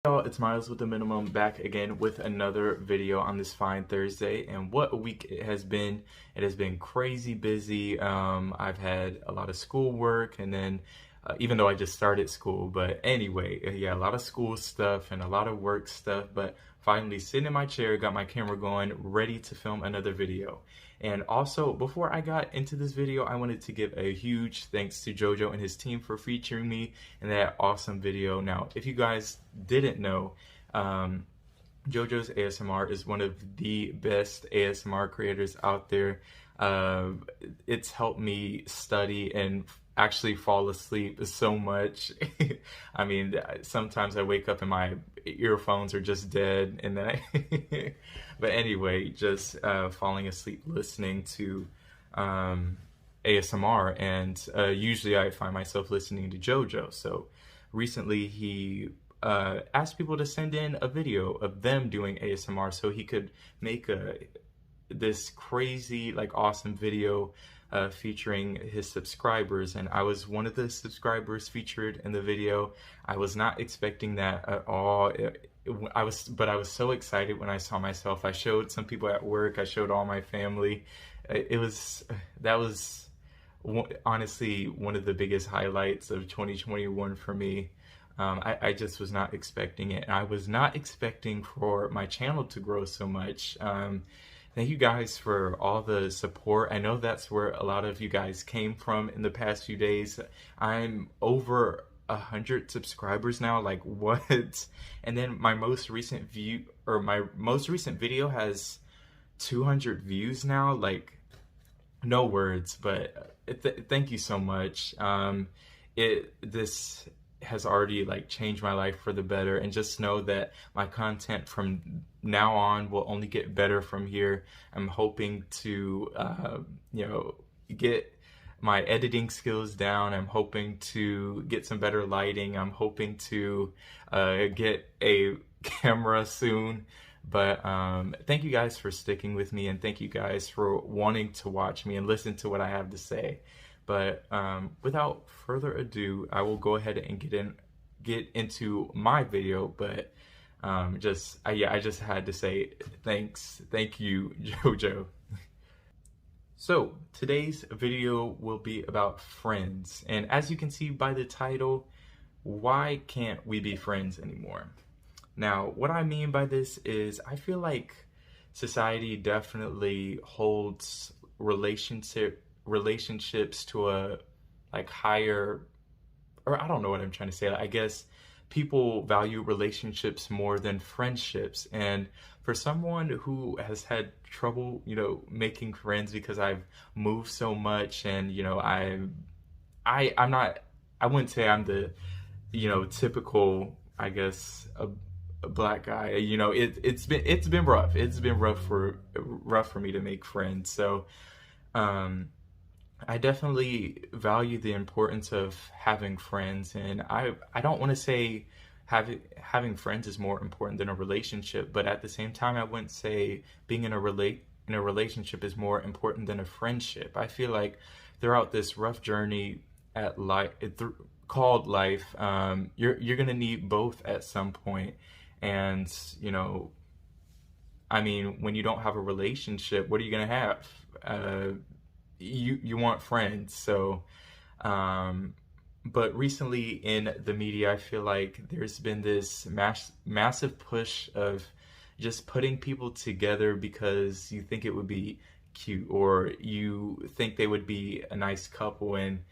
Y'all, it's Miles with the Minimum back again with another video on this fine Thursday. And what a week it has been. It has been crazy busy. I've had a lot of schoolwork, and then even though I just started school, but anyway, yeah, a lot of school stuff and a lot of work stuff, but finally sitting in my chair, got my camera going, ready to film another video. And also, before I got into this video, I wanted to give a huge thanks to JoJo and his team for featuring me in that awesome video. Now, if you guys didn't know, JoJo's ASMR is one of the best ASMR creators out there. It's helped me study and actually fall asleep so much. I mean, sometimes I wake up and my earphones are just dead, and then but anyway, just falling asleep listening to ASMR, and usually I find myself listening to JoJo. So recently he asked people to send in a video of them doing ASMR so he could make this crazy, like, awesome video featuring his subscribers, and I was one of the subscribers featured in the video. I was not expecting that at all. But I was so excited when I saw myself. I showed some people at work. I showed all my family. That was honestly one of the biggest highlights of 2021 for me. I just was not expecting it. And I was not expecting for my channel to grow so much. Thank you guys for all the support. I know that's where a lot of you guys came from in the past few days. I'm over 100 subscribers now, like what? And then my most recent video has 200 views now. Like, no words, but thank you so much. This has already, like, changed my life for the better, and just know that my content from now on will only get better from here. I'm hoping to get my editing skills down. I'm hoping to get some better lighting. I'm hoping to get a camera soon. But thank you guys for sticking with me, and thank you guys for wanting to watch me and listen to what I have to say. But without further ado, I will go ahead and get into my video. But I just had to say thank you, JoJo. So today's video will be about friends, and as you can see by the title, why can't we be friends anymore? Now, what I mean by this is I feel like society definitely holds relationships to a, like, higher, or I don't know what I'm trying to say. I guess people value relationships more than friendships, and for someone who has had trouble, making friends because I've moved so much, and I wouldn't say I'm the typical, I guess, a black guy. It's been rough. It's been rough for me to make friends. So I definitely value the importance of having friends, and I don't want to say having friends is more important than a relationship, but at the same time, I wouldn't say being in a relationship is more important than a friendship. I feel like throughout this rough journey at life, called life, you're gonna need both at some point. And I mean, when you don't have a relationship, what are you gonna have? You want friends. So but recently in the media, I feel like there's been this massive push of just putting people together because you think it would be cute, or you think they would be a nice couple. And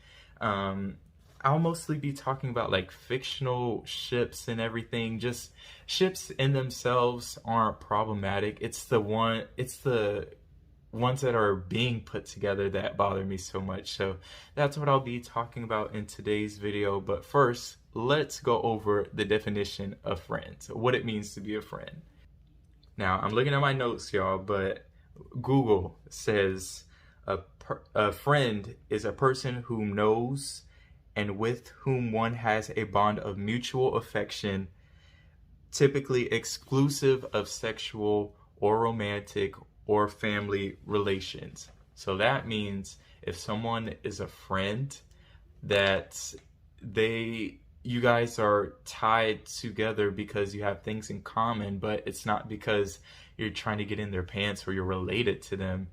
I'll mostly be talking about, like, fictional ships and everything. Just ships in themselves aren't problematic. It's the ones that are being put together that bother me so much. So that's what I'll be talking about in today's video. But first, let's go over the definition of friends, what it means to be a friend. Now, I'm looking at my notes, y'all, but Google says a friend is a person who knows and with whom one has a bond of mutual affection, typically exclusive of sexual or romantic or family relations. So that means if someone is a friend, that they you guys are tied together because you have things in common, but it's not because you're trying to get in their pants or you're related to them.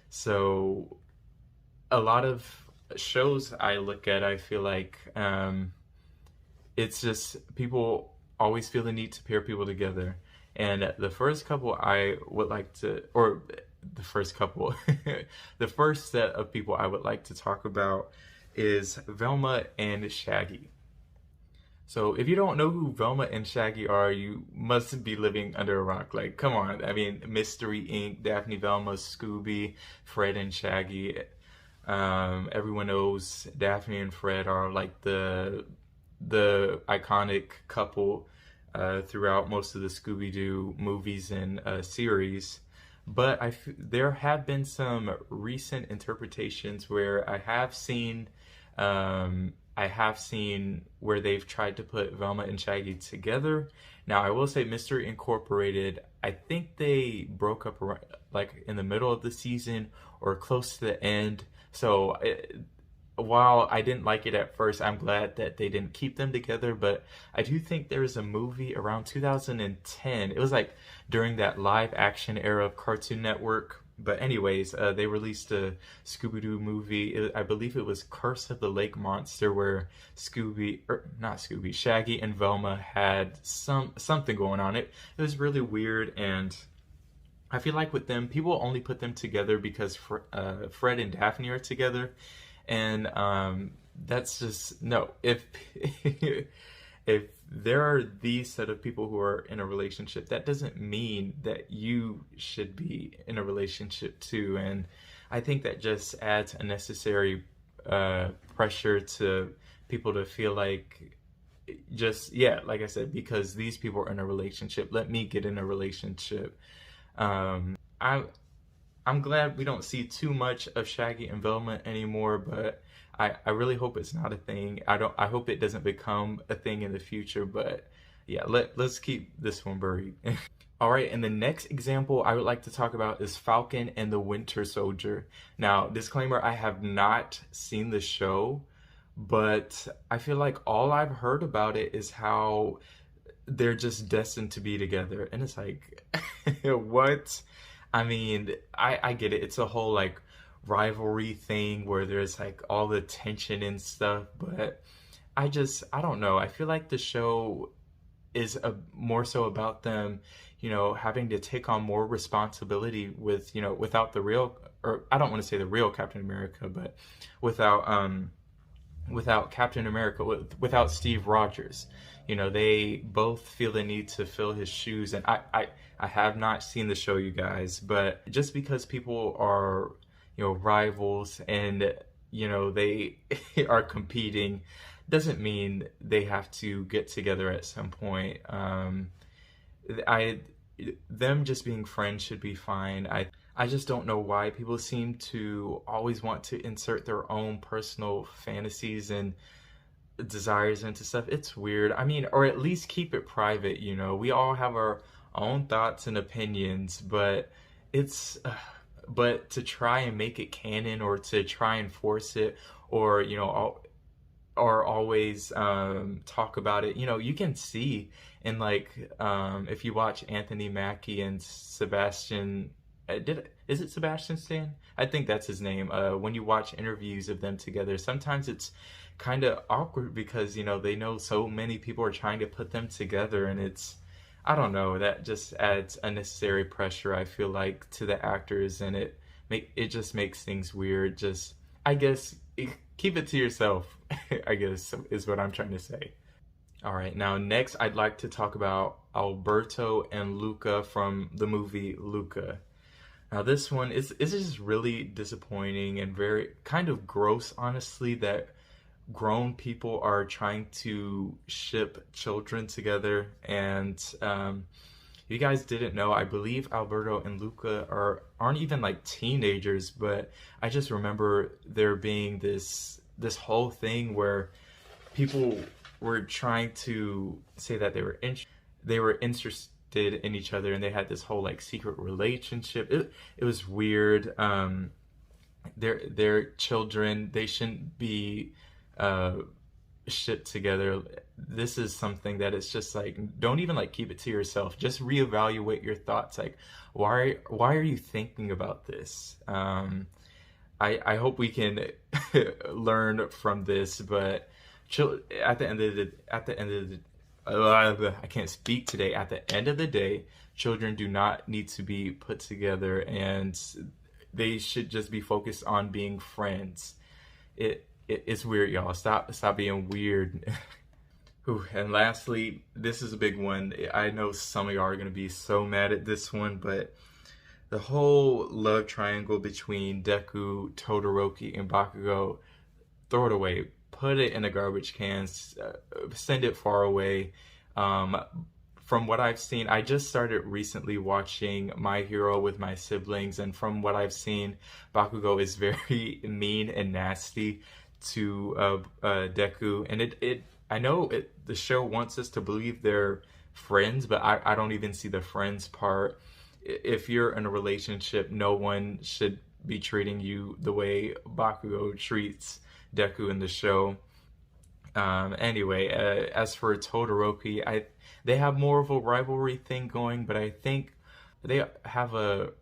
So a lot of shows I look at, I feel like it's just people always feel the need to pair people together. And the first couple I would like to, or the first couple, the first set of people I would like to talk about is Velma and Shaggy. So if you don't know who Velma and Shaggy are, you must be living under a rock. Like, come on. I mean, Mystery Inc., Daphne, Velma, Scooby, Fred and Shaggy. Everyone knows Daphne and Fred are like the iconic couple throughout most of the Scooby-Doo movies and series. But there have been some recent interpretations where I have seen where they've tried to put Velma and Shaggy together. Now, I will say Mystery Incorporated, I think they broke up like in the middle of the season or close to the end. So while I didn't like it at first, I'm glad that they didn't keep them together. But I do think there was a movie around 2010. It was like during that live action era of Cartoon Network. But anyways, they released a Scooby-Doo movie. I believe it was Curse of the Lake Monster, where Shaggy and Velma had something going on. It was really weird, and I feel like with them, people only put them together because Fred and Daphne are together, and that's just no. If if there are these set of people who are in a relationship, that doesn't mean that you should be in a relationship too. And I think that just adds unnecessary pressure to people to feel like, just, yeah, like I said, because these people are in a relationship, let me get in a relationship. I I'm glad we don't see too much of Shaggy and Velma anymore, but I really hope it's not a thing. I hope it doesn't become a thing in the future, but yeah, let's keep this one buried. All right, and the next example I would like to talk about is Falcon and the Winter Soldier. Now, disclaimer, I have not seen the show, but I feel like all I've heard about it is how they're just destined to be together. And it's like, what? I mean, I get it. It's a whole like rivalry thing where there's like all the tension and stuff, but I don't know. I feel like the show is more so about them, having to take on more responsibility with, without the real, or I don't want to say the real Captain America, but without Captain America, without Steve Rogers. They both feel the need to fill his shoes. And I have not seen the show, you guys, but just because people are, rivals and, they are competing doesn't mean they have to get together at some point. Them just being friends should be fine. I just don't know why people seem to always want to insert their own personal fantasies and desires into stuff. It's weird. I mean, or at least keep it private, We all have our own thoughts and opinions, but but to try and make it canon or to try and force it or, or always talk about it, you can see in like if you watch Anthony Mackie and Sebastian, is it Sebastian Stan? I think that's his name. When you watch interviews of them together, sometimes it's kind of awkward because they know so many people are trying to put them together, and I don't know, that just adds unnecessary pressure, I feel like, to the actors, and it just makes things weird. Just, I guess, keep it to yourself, I guess, is what I'm trying to say. All right, now next I'd like to talk about Alberto and Luca from the movie Luca. Now this one is just really disappointing and very kind of gross, honestly, that grown people are trying to ship children together. And if you guys didn't know, I believe Alberto and Luca aren't even like teenagers, but I just remember there being this whole thing where people were trying to say that they were interested in each other, and they had this whole like secret relationship. It was weird. They're children. They shouldn't be shipped together. this is something that it's just like, don't even like keep it to yourself. Just reevaluate your thoughts. Like, why are you thinking about this? I hope we can learn from this, but at the end of the I can't speak today. At the end of the day, children do not need to be put together, and they should just be focused on being friends. It's weird, y'all. Stop being weird. Whew. And lastly, this is a big one. I know some of y'all are gonna be so mad at this one, but the whole love triangle between Deku, Todoroki, and Bakugo, throw it away. Put it in a garbage can. Send it far away. From what I've seen, I just started recently watching My Hero with my siblings, and from what I've seen, Bakugo is very mean and nasty to Deku, and I know the show wants us to believe they're friends, but I don't even see the friends part. If you're in a relationship, no one should be treating you the way Bakugo treats Deku in the show. Anyway, as for Todoroki, they have more of a rivalry thing going, but I think they have a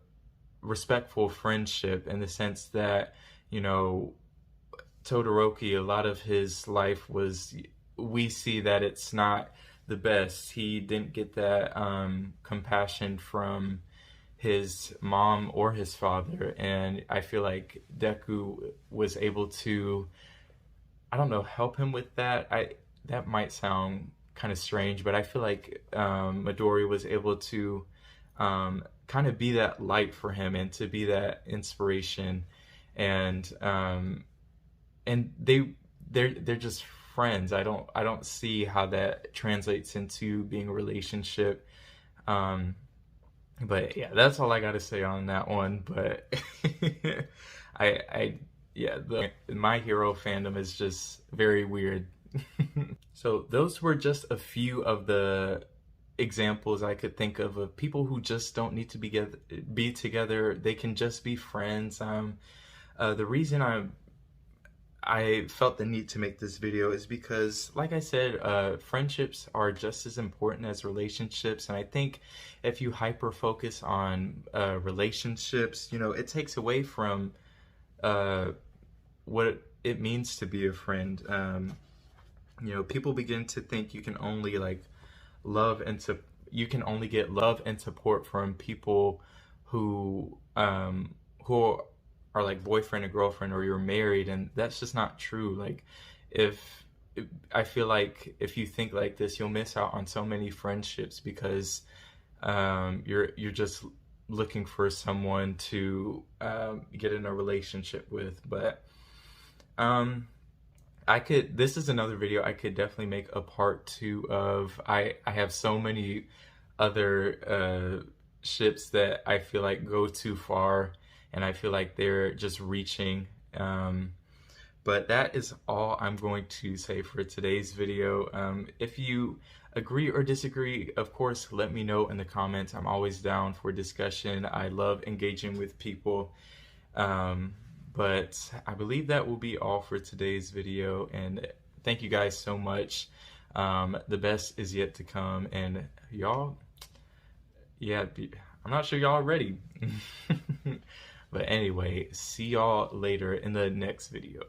respectful friendship in the sense that, you know, Todoroki, a lot of his life was, we see that it's not the best. He didn't get that compassion from his mom or his father, and I feel like Deku was able to, I don't know, help him with that. That might sound kind of strange, but I feel like Midori was able to kind of be that light for him and to be that inspiration, and they're just friends. I don't see how that translates into being a relationship. But yeah, that's all I got to say on that one. But yeah, the My Hero fandom is just very weird. So those were just a few of the examples I could think of people who just don't need to be together. They can just be friends. The reason I felt the need to make this video is because, like I said, friendships are just as important as relationships, and I think if you hyper focus on relationships, you know, it takes away from what it means to be a friend. You know, people begin to think you can only like you can only get love and support from people who are like boyfriend and girlfriend, or you're married, and that's just not true. Like, I feel like if you think like this, you'll miss out on so many friendships because you're just looking for someone to get in a relationship with. But this is another video I could definitely make a part 2 of. I have so many other ships that I feel like go too far, and I feel like they're just reaching. But that is all I'm going to say for today's video. If you agree or disagree, of course, let me know in the comments. I'm always down for discussion. I love engaging with people. But I believe that will be all for today's video. And thank you guys so much. The best is yet to come. And y'all, yeah, I'm not sure y'all are ready. But anyway, see y'all later in the next video.